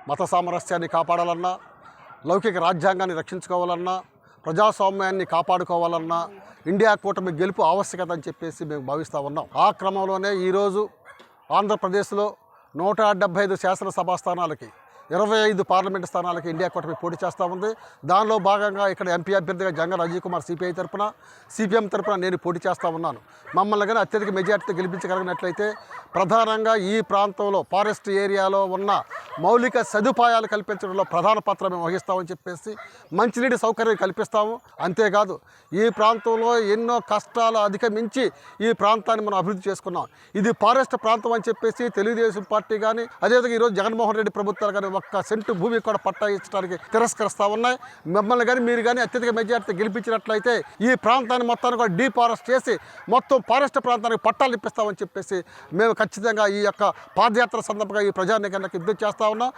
మత సామరస్యాన్ని కాపాడాలన్నా, లౌకిక రాజ్యాంగాన్ని రక్షించుకోవాలన్నా, ప్రజాస్వామ్యాన్ని కాపాడుకోవాలన్నా ఇండియా కూటమి గెలుపు ఆవశ్యకత అని చెప్పేసి మేము భావిస్తూ ఉన్నాం. ఆ క్రమంలోనే ఈరోజు ఆంధ్రప్రదేశ్లో 175 శాసనసభా స్థానాలకి 25 పార్లమెంటు స్థానాలకి ఇండియా కూటమి పోటీ చేస్తూ ఉంది. దానిలో భాగంగా ఇక్కడ ఎంపీ అభ్యర్థిగా జంగం అజయ్ కుమార్ సిపిఐ తరపున, సిపిఎం తరపున నేను పోటీ చేస్తూ ఉన్నాను. మమ్మల్ని కానీ అత్యధిక మెజార్టీతో గెలిపించగలిగినట్లయితే ప్రధానంగా ఈ ప్రాంతంలో ఫారెస్ట్ ఏరియాలో ఉన్న మౌలిక సదుపాయాలు కల్పించడంలో ప్రధాన పాత్ర మేము వహిస్తామని చెప్పేసి మంచినీటి సౌకర్యం కల్పిస్తాము. అంతేకాదు ఈ ప్రాంతంలో ఎన్నో కష్టాలు అధిగమించి ఈ ప్రాంతాన్ని మనం అభివృద్ధి చేసుకున్నాం. ఇది ఫారెస్ట్ ప్రాంతం అని చెప్పేసి తెలుగుదేశం పార్టీ కానీ, అదేవిధంగా ఈరోజు జగన్మోహన్ రెడ్డి ప్రభుత్వాలు కానీ ఒక్క సెంటు భూమి కూడా పట్టా ఇచ్చడానికి తిరస్కరిస్తూ ఉన్నాయి. మిమ్మల్ని కానీ మీరు కానీ అత్యధిక మెజార్టీ గెలిపించినట్లయితే ఈ ప్రాంతాన్ని మొత్తాన్ని కూడా డీఫారెస్ట్ చేసి మొత్తం ఫారెస్ట్ ప్రాంతానికి పట్టాలు ఇప్పిస్తామని చెప్పేసి మేము ఖచ్చితంగా ఈ యొక్క పాదయాత్ర సందర్భంగా ఈ ప్రజానీకానికి విజ్ఞప్తి చేస్తూ ఉన్నాం.